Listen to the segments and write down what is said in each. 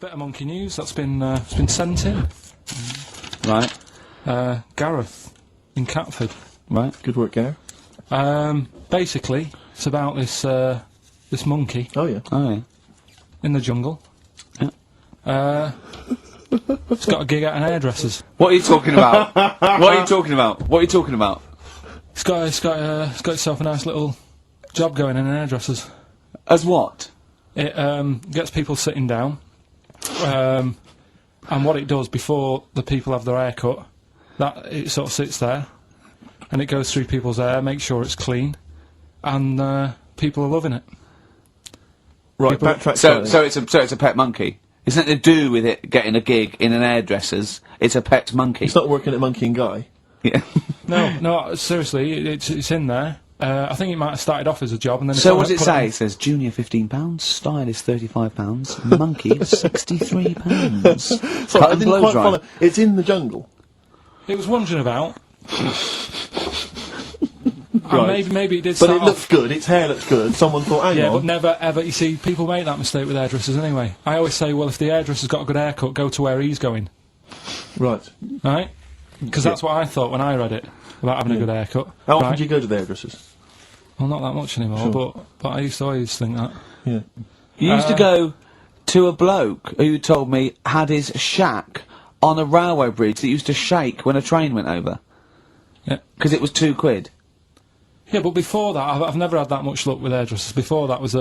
bit of monkey news that's been sent in. Right. Gareth in Catford. Right. Good work, Gareth. Basically, it's about this monkey. Oh yeah. Oh yeah. In the jungle. Yeah. It's got a gig at an hairdresser's. What are you talking about? What are you talking about? What are you talking about? It's got itself a nice little job going in an hairdresser's. As what? It gets people sitting down, and what it does before the people have their hair cut, that it sort of sits there, and it goes through people's hair, makes sure it's clean, and people are loving it. Right, People- backtrack So slightly. it's a pet monkey. It's nothing to do with it getting a gig in an hairdresser's. It's a pet monkey. It's not working at Monkey and Guy. Yeah. No, seriously, it's in there. I think it might have started off as a job, and then. So what does it put say? on- It says junior £15, stylist £35, monkey £63. So Cut I and didn't blow quite dry. follow. It's in the jungle. It was wandering about. Right. And maybe it did But start it looks off. good, its hair looks good. Someone thought, hang Yeah, but on. never ever. You see, people make that mistake with hairdressers anyway. I always say, well, if the hairdresser's got a good haircut, go to where he's going, Right. right? Because that's what I thought when I read it about having a good haircut. How often right? do you go to the hairdressers? Well, not that much anymore, but I used to always think that. Yeah. You used to go to a bloke who told me had his shack on a railway bridge that used to shake when a train went over. Yeah. Because it was £2. Yeah, but before that, I've never had that much luck with hairdressers. Before that was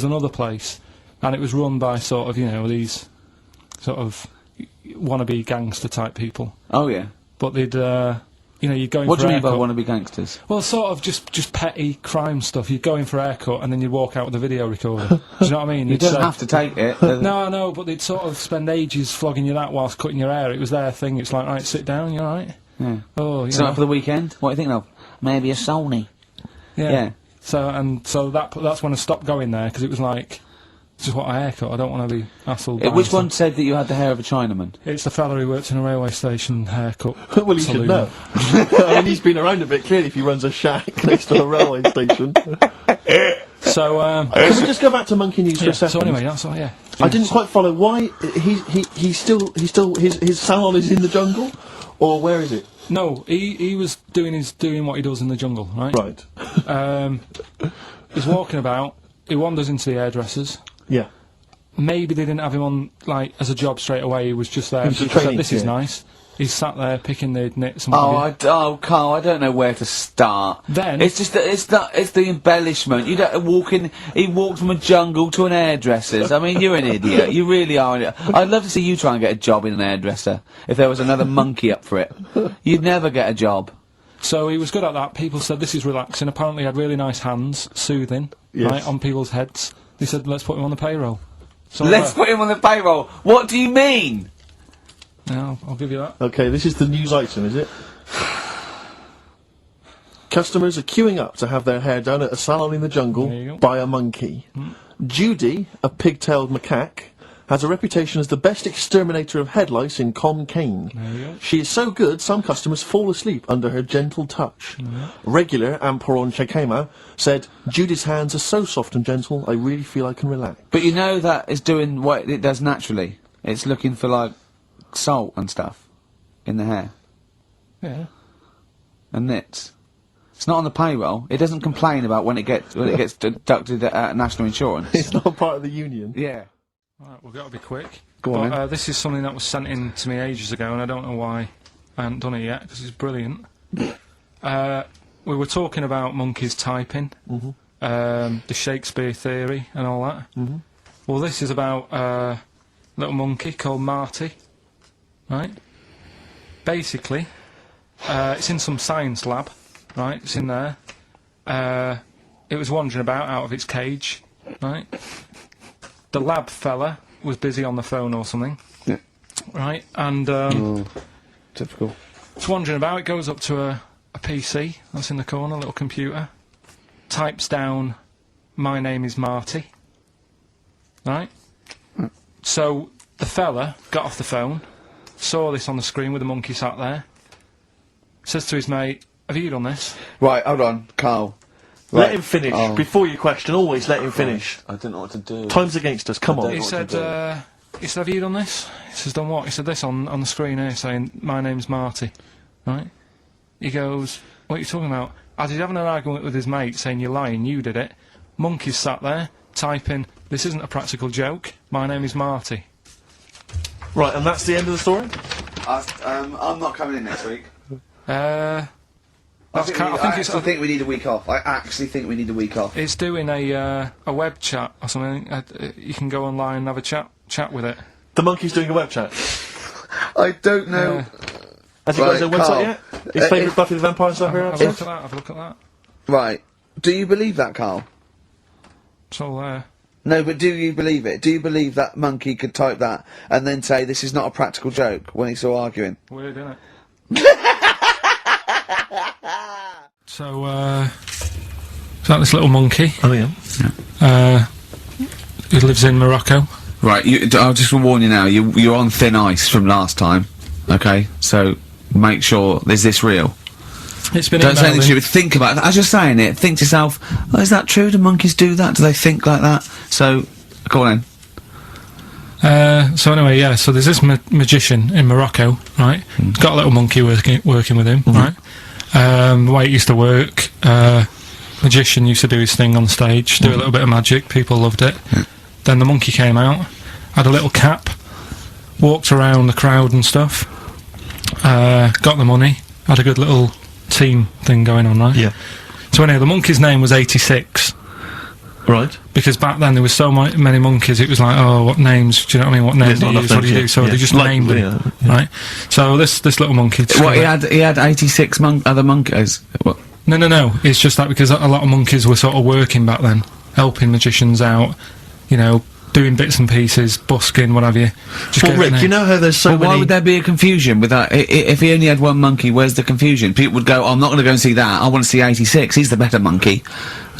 another place, and it was run by sort of these sort of wannabe gangster type people. Oh yeah. But they'd you'd go in What for do you mean by haircut. wannabe gangsters? Well, sort of just petty crime stuff. You'd go in for a haircut and then you'd walk out with a video recorder. Do you know what I mean? You You'd don't say- have to take it. No, but they'd sort of spend ages flogging you that whilst cutting your hair. It was their thing. It's like, right, sit down, you alright? Yeah. Oh, you Something know. for the weekend? What are you thinking of? Maybe a Sony. Yeah. Yeah. So that's when I stopped going there, because it was like, just what a haircut. I don't want to be hassled. by Which some- one said that you had the hair of a Chinaman? It's the fella who works in a railway station haircut. Well, he should saloon. know. I mean, he's been around a bit, clearly, if he runs a shack next to a railway station. So, Can we just go back to Monkey News for yeah, a second? so anyway, that's all, yeah. I didn't quite follow why he's still his salon is in the jungle, or where is it? No, he was doing what he does in the jungle, right? Right. He's walking about, he wanders into the hairdressers. Yeah. Maybe they didn't have him on, like, as a job straight away, he was just there. He was People training, said, this is yeah. nice. He's sat there picking the knits and what have you. Carl, I don't know where to start. Then- it's just it's the embellishment. You don't walk in. He walked from a jungle to an hairdresser's. I mean, you're an idiot. You really are. An idiot. I'd love to see you try and get a job in an hairdresser if there was another monkey up for it. You'd never get a job. So he was good at that. People said this is relaxing. Apparently he had really nice hands, soothing, Yes. right, on people's heads. They said, let's put him on the payroll. So Let's put him on the payroll. What do you mean? Yeah, I'll give you that. Okay, this is the news item, is it? Customers are queuing up to have their hair done at a salon in the There you jungle go. by a monkey. Judy, a pig-tailed macaque, has a reputation as the best exterminator of head lice in Kane. There you go. She is so good, some customers fall asleep under her gentle touch. Regular Amporon Chekema said, Judy's hands are so soft and gentle, I really feel I can relax. But you know that is doing what it does naturally. It's looking for like salt and stuff in the hair Yeah. and nits. It's not on the payroll. It doesn't complain about when it gets deducted at national insurance. It's not part of the union. Yeah. Right, we've got to be quick. Go on, But, then. this is something that was sent in to me ages ago, and I don't know why I haven't done it yet, because it's brilliant. We were talking about monkeys typing, the Shakespeare theory and all that. Well, this is about a little monkey called Marty, right? Basically, it's in some science lab, right? It's in there. It was wandering about out of its cage, right? The lab fella was busy on the phone or something, Yeah. right? And Typical. it's wandering about. It goes up to a PC that's in the corner, a little computer, types down, "My name is Marty," right? So the fella got off the phone, saw this on the screen with the monkey sat there, says to his mate, "Have you done this?" Right, hold on, Carl. Let Right. him finish. Oh. Before you question, always let him finish. I don't know what to do. Time's against us, come on. He what to said, do. he said, have you done this? He says, done what? He said, this on the screen here saying, my name's Marty. Right? He goes, what are you talking about? As he's having an argument with his mate saying, you're lying, you did it. Monkey's sat there, typing, this isn't a practical joke, my name is Marty. Right, and that's the end of the story? I'm not coming in next week. I think we need a week off. I actually think we need a week off. It's doing a web chat or something. You can go online and have a chat with it. The monkey's doing a web chat? I don't know. Has he got his own website yet? His favourite Buffy the Vampire stuff here? Have a look at that, have a look at that. Right. Do you believe that, Carl? It's all there. No, but do you believe it? Do you believe that monkey could type that and then say this is not a practical joke when he's still arguing? Weird, isn't it? So, is that this little monkey? Oh, yeah. Who lives in Morocco. Right, I'll just warn you now, you're on thin ice from last time, okay? So, make sure, is this real? It's been Don't say anything stupid, think about it. As you're saying it, think to yourself, oh, is that true? Do monkeys do that? Do they think like that? So, go on then. So anyway, yeah, so there's this magician in Morocco, right? He's got a little monkey working with him, right? The way it used to work, magician used to do his thing on stage, do a little bit of magic, people loved it. Then the monkey came out, had a little cap, walked around the crowd and stuff, got the money, had a good little team thing going on, right? Yeah. So anyway, the monkey's name was 86. Right. Because back then there was so many monkeys, it was like, oh, what names, do you know what I mean, what names do you use, what do you do? So they just named them, right? So this little monkey... What, he had 86 other monkeys? What? No, it's just that because a lot of monkeys were sort of working back then, helping magicians out, you know, doing bits and pieces, busking, what have you. Well, Rick, you know how there's so many... Why would there be a confusion with that? If he only had one monkey, where's the confusion? People would go, oh, I'm not going to go and see that, I want to see 86, he's the better monkey.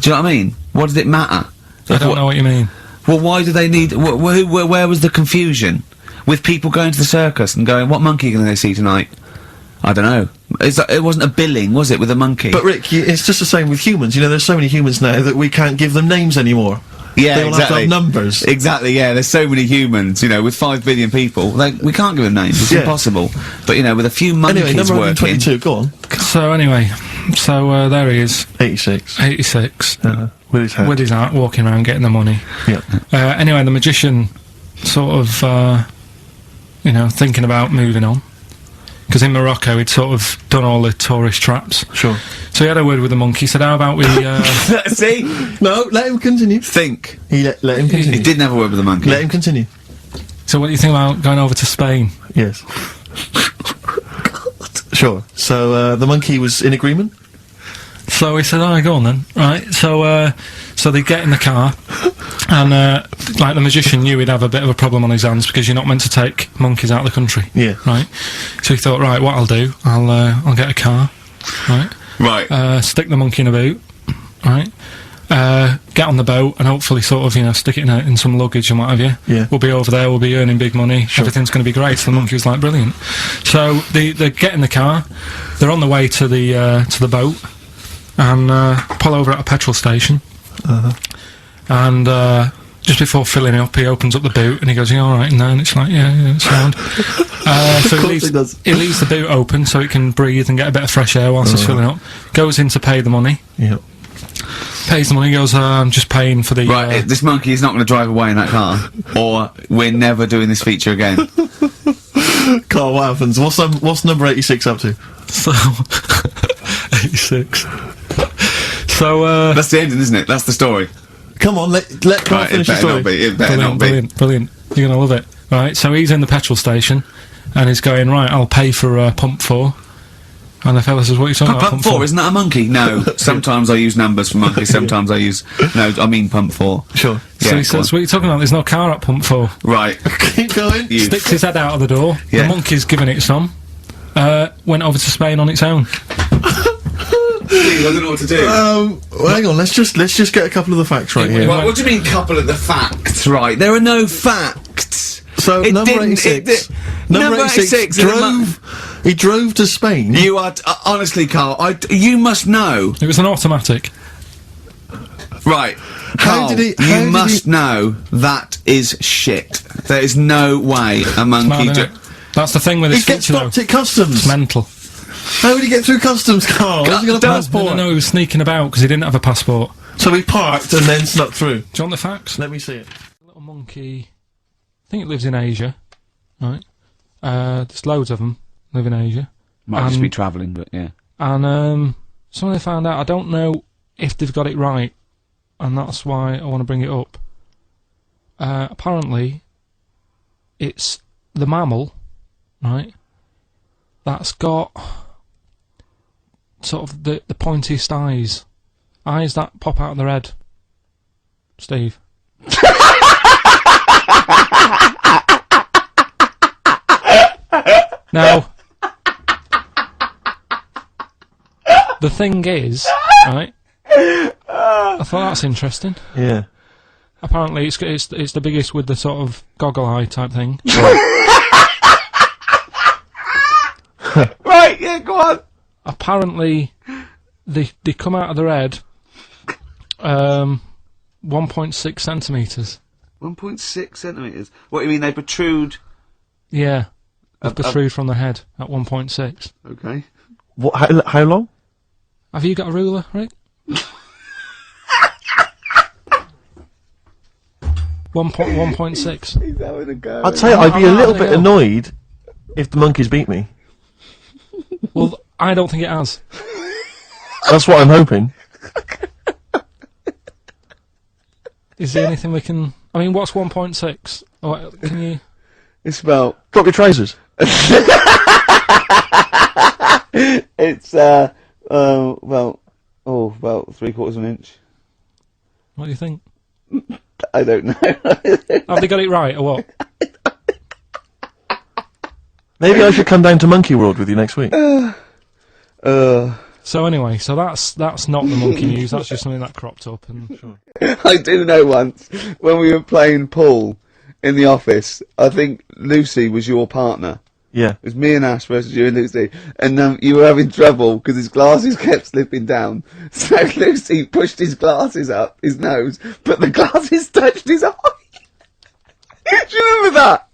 Do you know what I mean? What does it matter? I don't know what you mean. Well, why do they need... where was the confusion? With people going to the circus and going, what monkey can they see tonight? I don't know. It wasn't a billing, was it, with a monkey? But Rick, it's just the same with humans. You know, there's so many humans now that we can't give them names anymore. Yeah, they all exactly. have to have numbers. Exactly, yeah, there's so many humans, you know, with 5 billion people, we can't give them names, it's impossible. But, you know, with a few monkeys anyway, number working... 122, go on. So anyway, there he is. 86. 86. With his hat. With his hat, walking around, getting the money. Yeah. Anyway, the magician sort of, you know, thinking about moving on. Because in Morocco, he'd sort of done all the tourist traps. Sure. So he had a word with the monkey, said, how about we... See? No, let him continue. Think. Let him continue. He didn't have a word with the monkey. Let him continue. So what do you think about going over to Spain? Yes. Sure. So, the monkey was in agreement? So he said, alright, go on then. Right, so they get in the car, and, like, the magician knew he'd have a bit of a problem on his hands, because you're not meant to take monkeys out of the country. Yeah. Right? So he thought, right, what I'll do, I'll get a car, right? Right. Stick the monkey in a boot, right? Get on the boat, and hopefully sort of, you know, stick it in some luggage and what have you. Yeah. We'll be over there, we'll be earning big money, everything's going to be great. So the monkey was like, brilliant. So they get in the car, they're on the way to the boat, and pull over at a petrol station. And just before filling it up, he opens up the boot and he goes, "You all right in there?" And it's like, "Yeah, it's sound." So he leaves the boot open so it can breathe and get a bit of fresh air whilst it's filling up. Goes in to pay the money. Yep. Pays the money. Goes, "I'm just paying for the." Right, this monkey is not going to drive away in that car, or we're never doing this feature again. Carl, what happens? What's number 86 up to? So 86. So that's the ending, isn't it? That's the story. Come on, let Carl finish the story. It better not be. Brilliant. You're gonna love it. Right, so he's in the petrol station, and he's going, right, I'll pay for pump 4. And the fella says, what are you talking about, pump 4? Isn't that a monkey? No. Sometimes I use numbers for monkeys, sometimes I use... No, I mean pump 4. Sure. So Yeah, he says, what are you talking about? There's no car at pump 4. Right. Keep going. Sticks his head out of the door. Yeah. The monkey's giving it some. Went over to Spain on its own. Please, I don't know what to do. Well, hang on, let's just get a couple of the facts right here. What do you mean, couple of the facts, right? There are no facts. So, number 86. Number 86 he drove to Spain. You are... honestly, Carl, you must know. It was an automatic. Right. Carl, did he? you must know that is shit. There is no way a monkey. Mad, innit? That's the thing with He this gets feature, though. stopped at customs. It's mental. How did he get through customs, Carl? Has he got a passport? No, he was sneaking about because he didn't have a passport. So he parked and then snuck through. Do you want the facts? Let me see it. A little monkey, I think it lives in Asia, right? There's loads of them live in Asia. Might just be travelling, but yeah. And something they found out, I don't know if they've got it right, and that's why I want to bring it up. Apparently, it's the mammal, right, that's got sort of the pointiest eyes that pop out of their head. Steve. Now, the thing is, right, I thought that's interesting. Yeah. Apparently it's the biggest with the sort of goggle eye type thing. Right, yeah, go on. Apparently they come out of their head 1.6 centimetres. 1.6 centimetres. What, you mean they protrude? Yeah. They protrude from the head at 1.6. Okay. What? How long? Have you got a ruler, Rick? 1.6. He's having a go. I'd say I'd be a I'm little having a bit go. annoyed if the monkeys beat me. Well, I don't think it has. That's what I'm hoping. Is there anything we can... I mean, what's 1.6? Oh, can you... It's about... Drop your trousers. It's, about 3/4 of an inch. What do you think? I don't know. Have they got it right, or what? Maybe I should come down to Monkey World with you next week. So anyway, so that's not the monkey news, that's just something that cropped up. And I do know once, when we were playing pool in the office, I think Lucy was your partner. Yeah. It was me and Ash versus you and Lucy, and you were having trouble because his glasses kept slipping down. So Lucy pushed his glasses up his nose, but the glasses touched his eye. Do you remember that?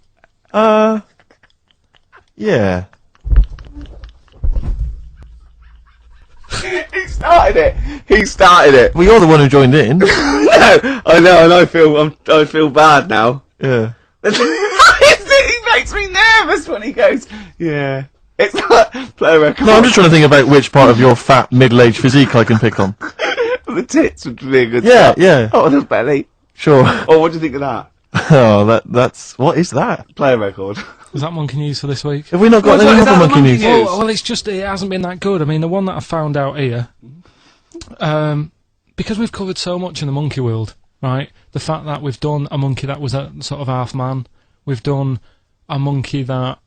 Yeah. He started it. Well, you're the one who joined in. No, I know, and I feel bad now. Yeah. He makes me nervous when he goes, yeah. It's like, play a record. No, I'm just trying to think about which part of your fat, middle-aged physique I can pick on. The tits would be a good Yeah, start. yeah. Oh, the belly. Sure. Oh, what do you think of that? Oh, that's... What is that? Play a record. is that monkey news for this week? Have we not got Is any that other the monkey monkey news? news? Well, it's just, it hasn't been that good. I mean, the one that I found out here, because we've covered so much in the monkey world, right? The fact that we've done a monkey that was a sort of half man, we've done a monkey that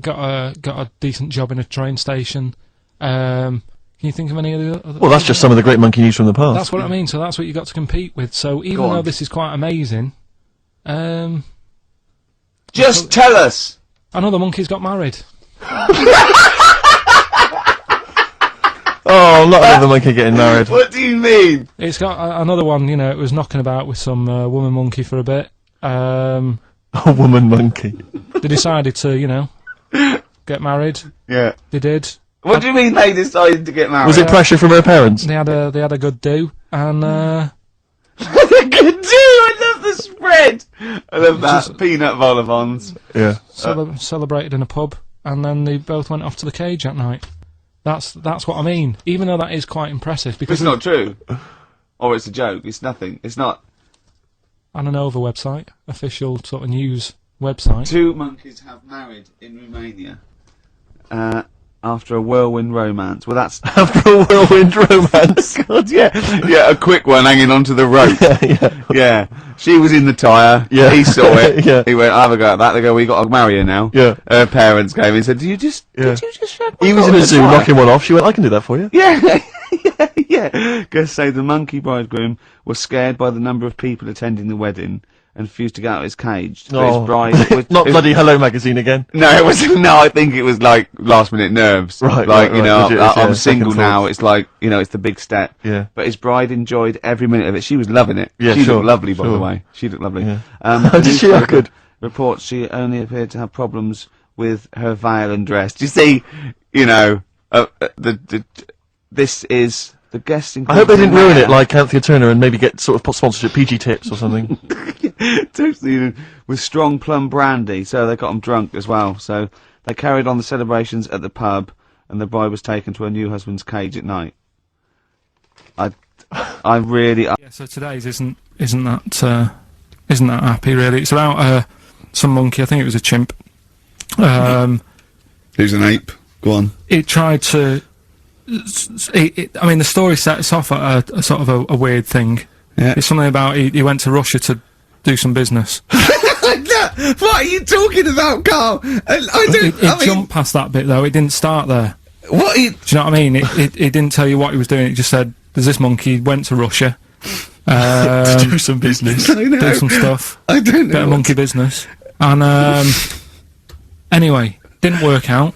got a decent job in a train station. Can you think of any of the other? Well, that's just some of the great monkey news from the past. That's what I mean. So that's what you got to compete with. So even Go on. though this is quite amazing, Just tell us. another monkey's got married. Oh, not another monkey getting married. What do you mean? It's got another one. You know, it was knocking about with some woman monkey for a bit. A woman monkey. They decided to, you know, get married. Yeah. They did. What do you mean they decided to get married? Was it pressure from her parents? They had a good do, and What a good do! I love the spread! I love that. Peanut vol-au-vents. Yeah. celebrated in a pub, and then they both went off to the cage at night. That's what I mean. Even though that is quite impressive, because It's not true. Or it's a joke. It's nothing. It's not. on an Over website, official sort of news website. 2 monkeys have married in Romania. After a whirlwind romance. Well, that's... After a whirlwind romance. God, yeah. Yeah, a quick one hanging onto the rope. Yeah. Yeah. She was in the tyre. Yeah. He saw it. Yeah. He went, I'll have a go at that. They go, we got to marry her now. Yeah. Her parents came and said, did you just shag my He was in daughter a zoo tyre?" knocking one off. She went, I can do that for you. Yeah. Yeah. Guests say the monkey bridegroom was scared by the number of people attending the wedding and refused to get out of his cage. But Oh. his bride, Not bloody Hello Magazine again. no, it was no. I think it was like last minute nerves. Right, like right, you know, legit, I'm yeah, single second now. thoughts. It's like you know, it's the big step. Yeah. But his bride enjoyed every minute of it. She was loving it. Yeah, she sure, looked lovely, by the sure. way. She looked lovely. Yeah. The Did she? Oh, newspaper good. reports she only appeared to have problems with her veil and dress. Do you see? You know, this is the guest. I hope they didn't ruin it like Anthea Turner and maybe get sort of sponsorship PG tips or something. Totally, with strong plum brandy, so they got them drunk as well. So they carried on the celebrations at the pub, and the bride was taken to her new husband's cage at night. I really. Yeah, so today's isn't that happy really. It's about some monkey. I think it was a chimp. Who's an ape? Go on. It tried to. I mean, the story sets off at a sort of a weird thing. Yeah. It's something about he went to Russia to do some business. What are you talking about, Carl? I don't. It jumped past that bit though. It didn't start there. What? Do you know what I mean? It didn't tell you what he was doing. It just said there's this monkey went to Russia To do some business. I know. do some stuff. I don't know. Bit of monkey business. And anyway, didn't work out.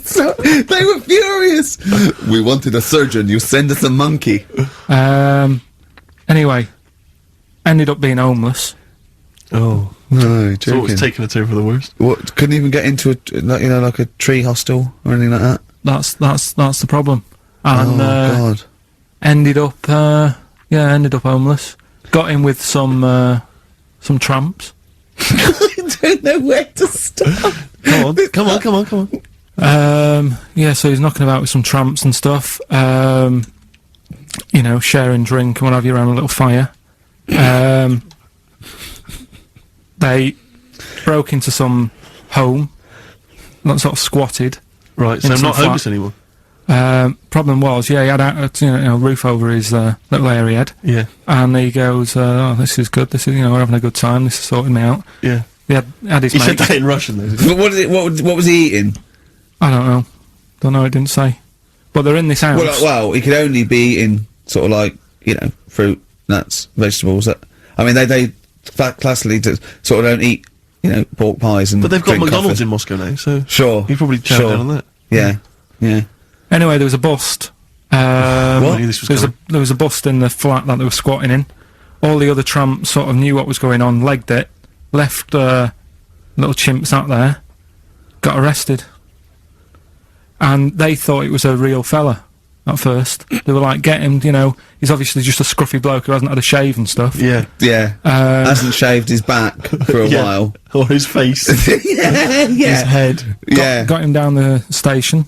So, they were furious. We wanted a surgeon. You send us a monkey. Anyway, ended up being homeless. Oh. No, So joking. it's taken a turn for the worst. What? Couldn't even get into like a tree hostel or anything like that. That's the problem. And Oh God. ended up homeless. Got in with some tramps. I don't know where to start. Come on. Yeah, so he's knocking about with some tramps and stuff. You know, sharing drink and what have you around a little fire. They broke into some home, not sort of squatted. Right, so In I'm some not flat. homeless anymore. Problem was, yeah, he had a roof over his little area he had, Yeah, and he goes, "Oh, this is good. This is, we're having a good time. This is sorting me out." yeah. He had his He said mates. that in Russian though, didn't he? But what was he eating? I don't know. It didn't say, but they're in this house. Well, he could only be eating sort of like fruit, nuts, vegetables. I mean, they classically sort of don't eat pork pies and. But they've got drink McDonald's coffee. in Moscow now, so Sure. he probably chowed down on that. Yeah, yeah. Anyway, there was a bust. What? I knew this was coming. There was a bust in the flat that they were squatting in. All the other tramps sort of knew what was going on, legged it, left little chimps out there, got arrested. And they thought it was a real fella at first. They were like, get him, he's obviously just a scruffy bloke who hasn't had a shave and stuff. Yeah. Yeah. Hasn't shaved his back for a Yeah. while. Or his face. Yeah, His yeah. head. Yeah. Got him down the station,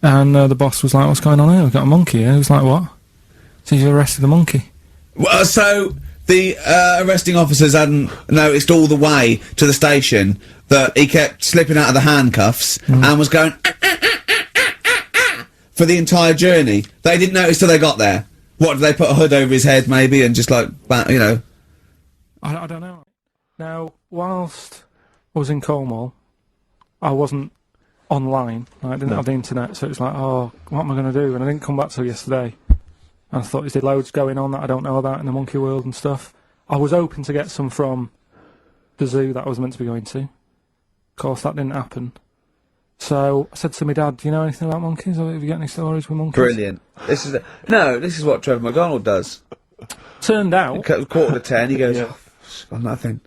and the boss was like, what's going on here? We've got a monkey here. He was like, what? So you've arrested the monkey. Well, so the arresting officers hadn't noticed all the way to the station that he kept slipping out of the handcuffs and was going for the entire journey. They didn't notice till they got there. What, did they put a hood over his head maybe and just like, I don't know. Now, whilst I was in Cornwall, I wasn't online. I didn't have the internet, so it's like, oh, what am I going to do? And I didn't come back till yesterday. And I thought, is there loads going on that I don't know about in the monkey world and stuff? I was hoping to get some from the zoo that I was meant to be going to. Of course, that didn't happen. So I said to my dad, do you know anything about monkeys? Or have you got any stories with monkeys? Brilliant. This is what Trevor McDonald does. Turned out, Quarter to 10, he goes, "Oh, got nothing.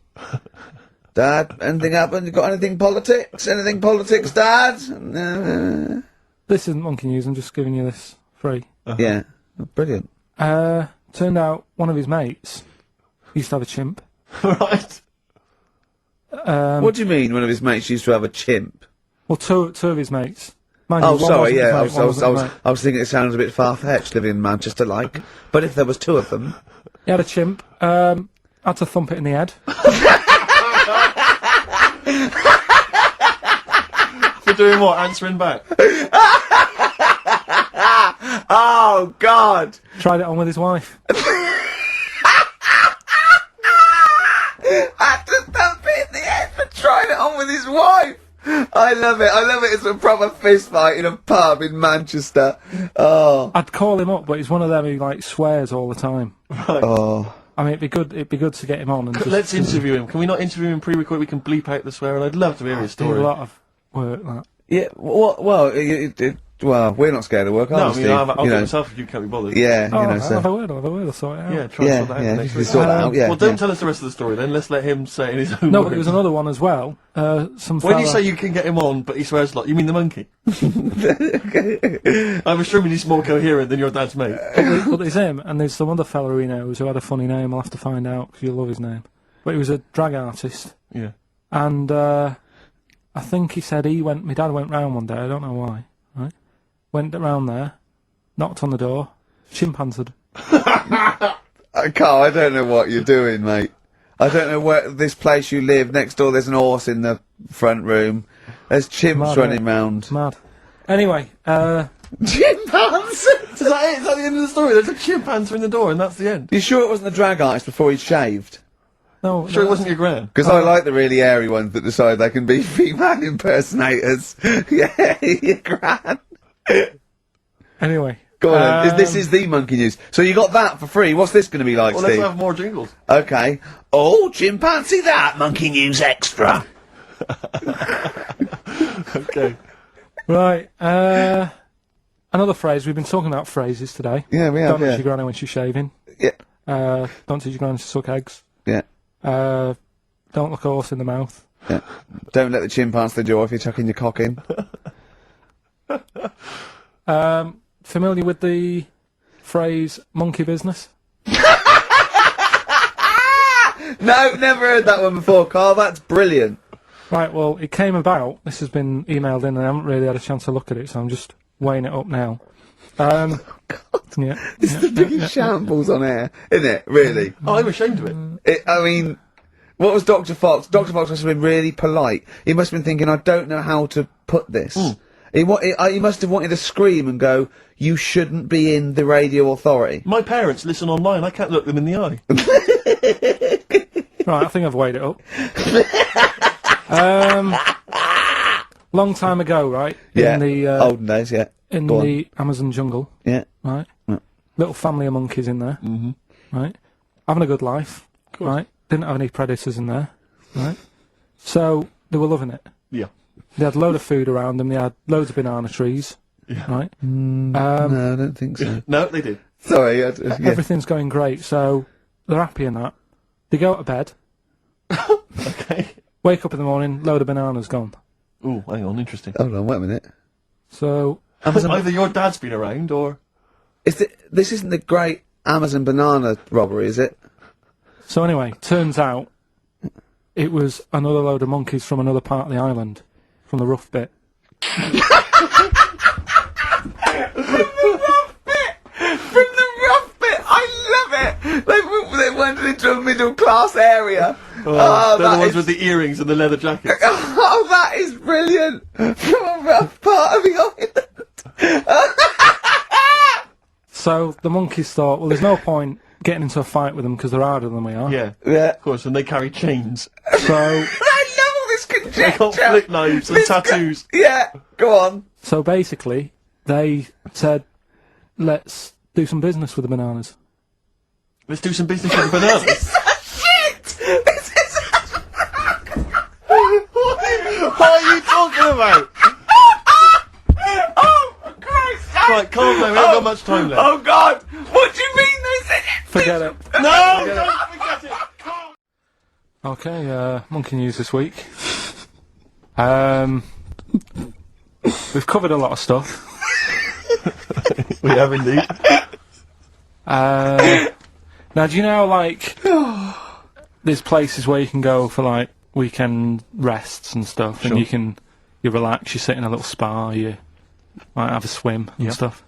Dad, anything happened? You got anything politics? Anything politics, Dad? this isn't monkey news, I'm just giving you this free. Yeah. Oh, brilliant. Turned out one of his mates used to have a chimp. Right. What do you mean one of his mates used to have a chimp? Well, two of his mates. Mind Oh, you, one sorry, wasn't his yeah, mate, I one wasn't his was mate. I was thinking it sounds a bit far-fetched living in Manchester, like. But if there was two of them... He had a chimp. Had to thump it in the head. For doing what? Answering back? Oh, God! Tried it on with his wife. Had to thump it in the head for trying it on with his wife! I love it. It's a proper fist fight in a pub in Manchester. Oh. I'd call him up, but he's one of them who, like, swears all the time. Right. Oh. I mean, it'd be good to get him on and just... Let's interview him. Can we not interview him pre-record? We can bleep out the swearing. I'd love to hear his do story. a lot of work, that. Yeah, well, we're not scared of work, No, are I we, mean, Steve? I'll You do it know. myself if you can't be bothered. Yeah, Oh, you know, I'll so... have a word, I'll sort it out. Yeah, try and sort that out Yeah, next you week. sort that out, yeah. Well, don't yeah. tell us the rest of the story then. Let's let him say it in his own No, words. but there was another one as well. Some When you fella- say you can get him on, but he swears a lot, you mean the monkey? I'm assuming he's more coherent than your dad's mate. But there's him, and there's some other fella who he knows who had a funny name. I'll have to find out, because you'll love his name. But he was a drag artist, Yeah. and I think he said my dad went round one day, I don't know why, right? Went round there, knocked on the door, chimpanzeed. Carl, I don't know what you're doing, mate. I don't know where this place you live. Next door, there's an horse in the front room. There's chimps Mad, running round. Mad. Anyway, Chimpanzee! Is that it? Is that the end of the story? There's a chimpanzee in the door and that's the end. You sure it wasn't the drag artist before he shaved? no, Sure no, it wasn't your gran? Because I like the really airy ones that decide they can be female impersonators. Yeah, you're grand. Anyway. Go on then. This is the monkey news. So you got that for free. What's this going to be like, Well, let's Steve? have more jingles. Okay. Oh, chimpanzee that! Monkey news extra! Okay. Right, another phrase. We've been talking about phrases today. Yeah, we have, Don't touch yeah. your granny when she's shaving. Yeah. Don't touch your granny to suck eggs. Yeah. Don't look a horse in the mouth. Yeah. Don't let the chimpanzee the jaw if you're chucking your cock in. Familiar with the phrase monkey business? No, never heard that one before, Carl. That's brilliant. Right, well, it came about. This has been emailed in and I haven't really had a chance to look at it, so I'm just weighing it up now. Yeah, It's the biggest shambles on air, isn't it? Really? Oh, I'm ashamed of it. I mean, what was Dr. Fox? Dr. Fox must have been really polite. He must have been thinking, I don't know how to put this. He must have wanted to scream and go, you shouldn't be in the radio authority. My parents listen online. I can't look them in the eye. Right, I think I've weighed it up. Long time ago, right? Yeah. In the Olden days, yeah. in Go on. the Amazon jungle, Yeah. right? Yeah. Little family of monkeys in there, right? Having a good life, right? Didn't have any predators in there, right? So they were loving it. Yeah. They had a load of food around them. They had loads of banana trees, right? No, I don't think so. No, they did. Sorry, yeah. Everything's going great. So they're happy in that. They go to bed, Okay. wake up in the morning, load of bananas gone. Ooh, hang on, interesting. Hold on, wait a minute. So Either your dad's been around or... This isn't the great Amazon banana robbery, is it? anyway, turns out it was another load of monkeys from another part of the island, from the rough bit. From the rough bit! I love it! They went into a middle class area. they're the that ones is- with the earrings and the leather jackets. Oh, that is brilliant! From a rough part of the island. So the monkeys thought, well, there's no point getting into a fight with them because they're harder than we are. Yeah, Yeah. of course, and they carry chains. So I love all this They conjecture. got flip knives and tattoos. Yeah, go on. So basically, they said, let's do some business with the bananas. Let's do some business with the bananas. Shit! This is What are you talking about? Oh, for Christ's sake! Right, calm down, we haven't got much time left. Oh, God! What do you mean they said it? Forget it. No! Don't forget it! Calm. Okay, monkey news this week. We've covered a lot of stuff. We have indeed. Now, do you know, like, there's places where you can go for, like, weekend rests and stuff, and you relax, you sit in a little spa, you might have a swim and stuff.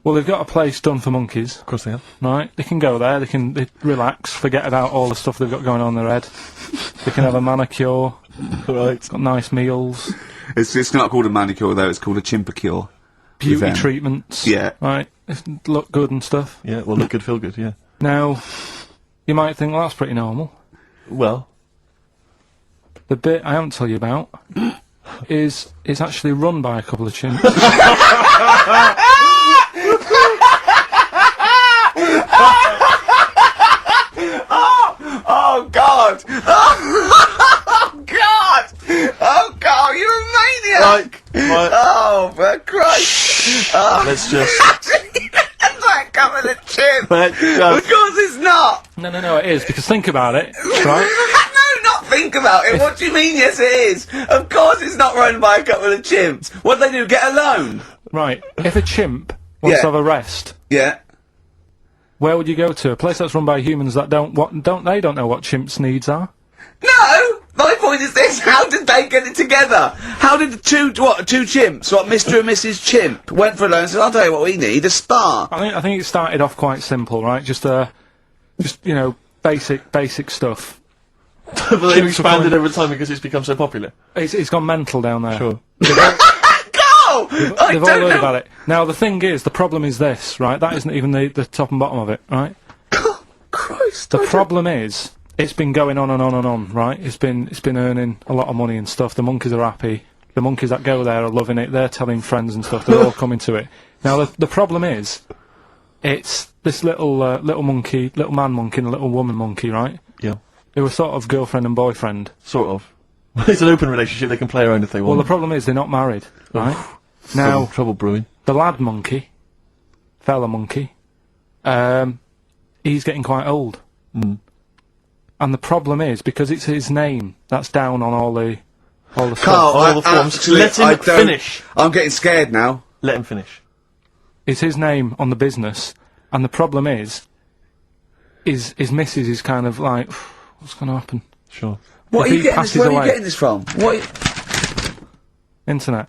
Well, they've got a place done for monkeys, Of course they have. right? They can go there, they relax, forget about all the stuff they've got going on in their head. They can have a manicure, Right. got nice meals, It's not called a manicure, though. It's called a chimpacure. beauty them. treatments, Yeah. right? Look good and stuff. Yeah, well, look good, feel good, yeah. Now, you might think, well, that's pretty normal. Well, The bit I haven't told you about is it's actually run by a couple of chimps. Oh God! Oh God! Oh God! You're a maniac! Right. Oh, for Christ! Oh. Let's just. That's like coming of chips. Let's Of just. course it's not. No, it is, because think about it, right? No, not think about it. What do you mean? Yes, it is. Of course, it's not run by a couple of chimps. What do they do? Get a loan? Right, if a chimp wants Yeah. to have a rest, Yeah. where would you go to? A place that's run by humans that don't know what chimps' needs are? No. My point is this: how did they get it together? How did the two chimps, Mr. and Mrs. Chimp, went for a loan and said, "I'll tell you what we need: a spa." I think it started off quite simple, right? Just basic stuff. But they've expanded over time because it's become so popular. It's gone mental down there. Sure. Go! I They've all don't heard know. about it. Now the thing is, the problem is this, right? That isn't even the top and bottom of it, right? Christ. The problem is, it's been going on and on and on, right? It's been earning a lot of money and stuff. The monkeys are happy. The monkeys that go there are loving it. They're telling friends and stuff. They're all coming to it. Now the problem is, it's this little monkey, little man monkey and a little woman monkey, right? Yeah. Who are sort of girlfriend and boyfriend. Sort of. It's an open relationship. They can play around if they want. Well, the problem is they're not married, right? Now trouble brewing. the lad monkey, fella monkey, he's getting quite old. Mm. And the problem is, because it's his name that's down on all the stuff. Carl, All the forms. actually, Let him I don't- finish. I'm getting scared now. Let him finish. It's his name on the business, and the problem is his missus is kind of like, what's going to happen? Sure. What If are he you getting passes this? Where are you away. getting this from? What? Internet.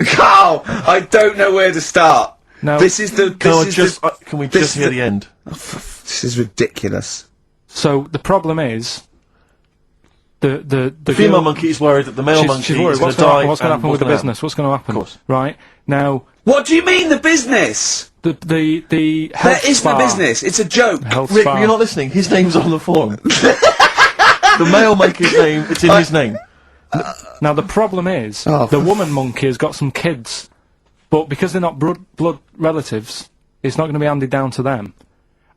Carl, I don't know where to start. No. This is the. Can we this just is hear the- the end? This is ridiculous. So the problem is, the Female girl- monkey is worried that the male monkey she's worried. is going What's to going die. to happen? What's going to and happen with the what's gonna business? What's going to happen? Of course. Right now, What do you mean the business? the health There isn't a spa- business. It's a joke. Health Rick, spa. you're not listening. His name's on the form. The male monkey's name, it's in his name. Now the problem is, Oh, the woman monkey has got some kids, but because they're not blood relatives, it's not going to be handed down to them.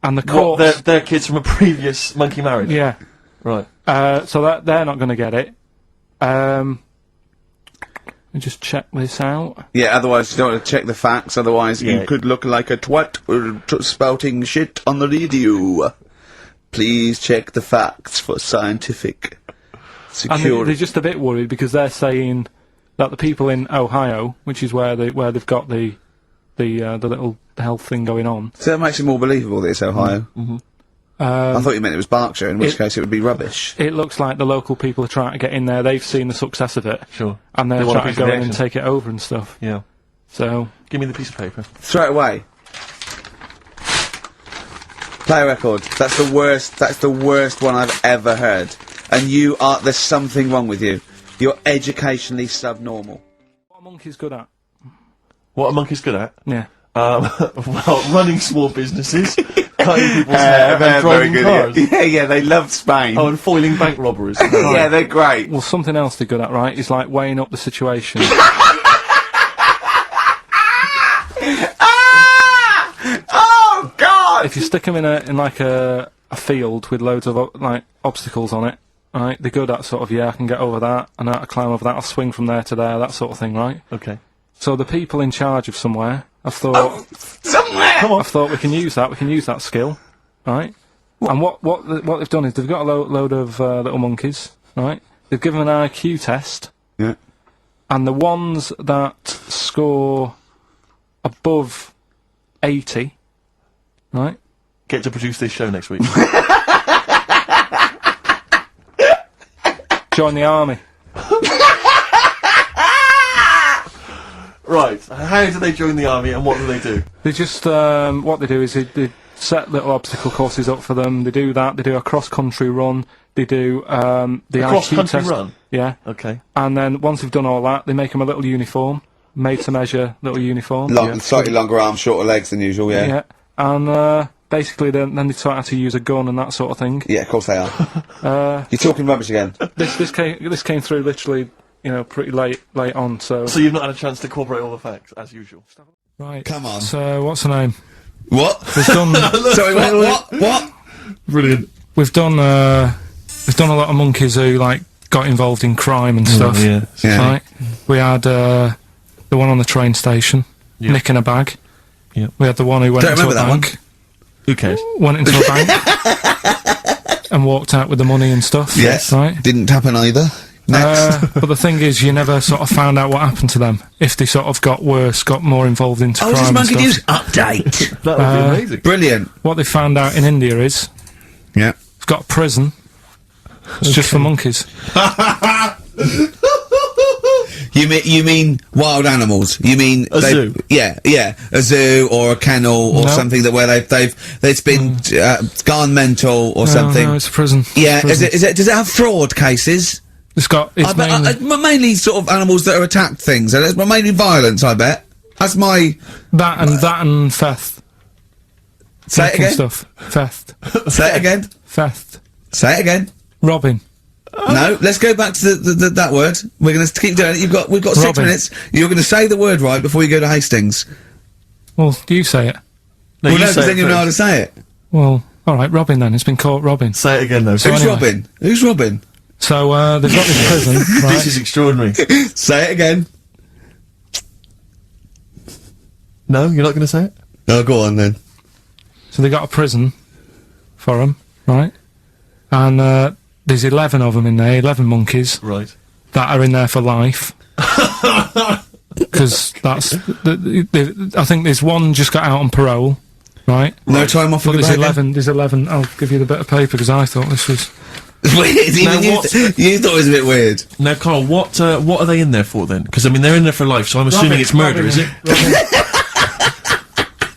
And the What, courts, they're kids from a previous monkey marriage? yeah, Right. so that they're not going to get it. Let me just check this out. Yeah, otherwise you don't want to check the facts, otherwise Yeah. you could look like a twat spouting shit on the radio. Please check the facts for scientific And security. they're just a bit worried because they're saying that the people in Ohio, which is where they've got the little health thing going on. So that makes it more believable that it's Ohio. I thought you meant it was Berkshire, in which case it would be rubbish. It looks like the local people are trying to get in there. They've seen the success of it, Sure. and they're They want a trying piece to of go the in and action. take it over and stuff. Yeah. So Give me the piece of paper. Throw it away. Play a record. That's the worst. That's the worst one I've ever heard. And you are. There's something wrong with you. You're educationally subnormal. what a monkey's good at? What a monkey's good at? Yeah. Well, running small businesses, cutting people's hair, and driving cars. Yeah, they love Spain. Oh, and foiling bank robberies. yeah, they're great. Well, something else they're good at, right? Is like weighing up the situation. Oh God! If you stick them in like a field with loads of like obstacles on it, right? They're good at sort of, yeah, I can get over that, and I climb over that, I'll swing from there to there, that sort of thing, right? Okay. So the people in charge of somewhere, I've thought, Somewhere. I've thought we can use that skill, right? And what they've done is they've got a load of little monkeys, right? They've given them an IQ test, Yeah. and the ones that score above 80, right? Get to produce this show next week. Join the army. Right. How do they join the army and what do they do? They just, what they do is they set little obstacle courses up for them, they do that, they do a cross-country run, they do the IQ cross-country test. run? Yeah. Okay. And then once they've done all that, they make them a little uniform, made to measure little uniform. Slightly longer arms, shorter legs than usual. Yeah. Yeah. And basically then they taught how to use a gun and that sort of thing. Yeah, of course they are. You're talking rubbish again. This came through literally, pretty late on, so... So you've not had a chance to corroborate all the facts, as usual. Right. Come on. So, what's the name? What? It's done... Sorry, what? Brilliant. we've done a lot of monkeys who like got involved in crime and stuff. Yeah. Yeah. Right. We had the one on the train station, Yeah. nicking a bag. Yeah. We had the one who went Don't into a remember that one. bank. Who cares? Went into a bank and walked out with the money and stuff. Yes. Right. Didn't happen either. Next. But the thing is, you never sort of found out what happened to them. If they sort of got worse, got more involved into Oh, is this crime and Monkey stuff. News update? That would be amazing. Brilliant. What they found out in India is Yeah. it's got a prison. It's just for monkeys. You mean wild animals? You mean A zoo? Yeah, a zoo or a kennel or No. something that where it's been gone mental or something. No, it's a prison. Yeah, It's a prison. is it? Does it have fraud cases? It's got. It's Mainly sort of animals that are attacked things. And it's mainly violence. I bet. That's my. that and theft. Say it Taking again. Stuff. Theft. Say it again. Theft. Say it again. Robbing. No, let's go back to that word. We're going to keep doing it. We've got 6 Robbing. minutes. You're going to say the word right before you go to Hastings. Well, you say it. No, Well, you no, say because it then you know how to first. say it. Well, all right, robbing then. It's been caught robbing. Say it again, though. Who's anyway. robbing? Who's robbing? So they've got this prison, right? This is extraordinary. Say it again. No, you're not going to say it? Oh, go on then. So they got a prison for them, right? And there's 11 of them in there, 11 monkeys Right. that are in there for life. Because that's, I think there's one just got out on parole, right? No time off for But the there's bag. 11, I'll give you the bit of paper because I thought this was... Weird. Even Now you, what- you thought it was a bit weird. Now, Carl, what are they in there for then? Because I mean, they're in there for life, so I'm assuming it's murder, is it?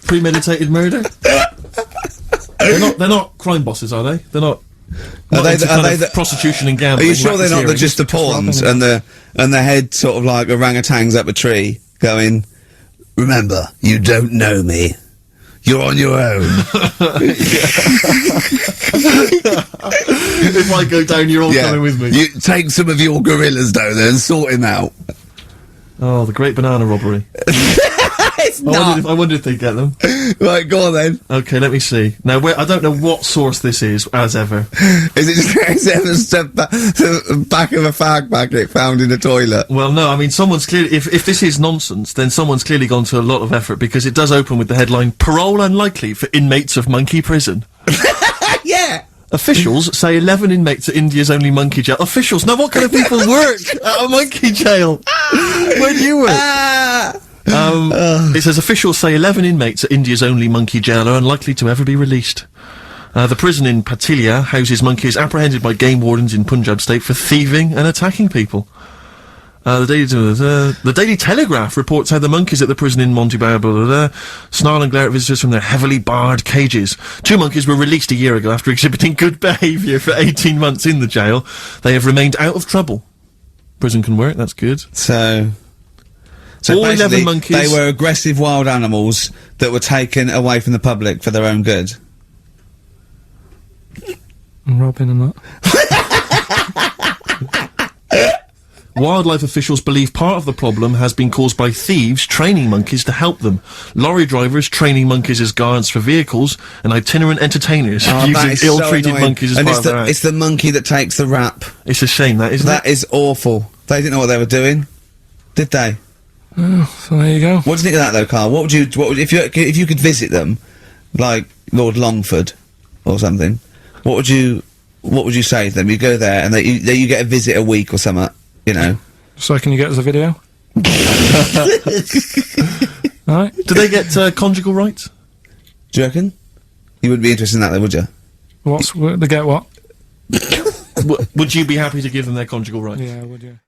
Premeditated murder? They're not crime bosses, are they? They're not. Are they into the- kind are they of the- prostitution and Are gambling? you sure they're not the, racketeering? just the pawns and the head sort of like orangutans up a tree going, remember, you don't know me. You're on your own. If I go down, you're all coming with me. You take some of your gorillas down there and sort him out. Oh, the great banana robbery. It's not. I wonder if they get them. Right, go on then. Okay, let me see. Now, I don't know what source this is, as ever. Is it just the back of a fag packet found in a toilet? Well, no, I mean, someone's clearly... If this is nonsense, then someone's clearly gone to a lot of effort, because it does open with the headline, Parole Unlikely for Inmates of Monkey Prison. Yeah. Officials say 11 inmates at India's only monkey jail. Officials? Now, what kind of people work at a monkey jail? Where do you work? It says officials say 11 inmates at India's only monkey jail are unlikely to ever be released. The prison in Patilia houses monkeys apprehended by game wardens in Punjab state for thieving and attacking people. The Daily Telegraph reports how the monkeys at the prison in Montebello snarl and glare at visitors from their heavily barred cages. 2 monkeys were released a year ago after exhibiting good behaviour for 18 months in the jail. They have remained out of trouble. Prison can work, that's good. So all 11 basically, monkeys- they were aggressive wild animals that were taken away from the public for their own good. And robbing and that. Wildlife officials believe part of the problem has been caused by thieves training monkeys to help them. Lorry drivers training monkeys as guards for vehicles, and itinerant entertainers Oh, that using is so ill-treated annoying. monkeys as and part it's of their the, act. it's the monkey that takes the rap. It's a shame, that, isn't That it? is awful. They didn't know what they were doing, did they? So there you go. What do you think of that, though, Carl? What would if you could visit them, like Lord Longford or something? What would you say to them? You go there and you get a visit a week or something, you know. So can you get us a video? Alright. Do they get conjugal rights? Do you reckon? You wouldn't be interested in that, though, would you? They get what? Would you be happy to give them their conjugal rights? Yeah, would you?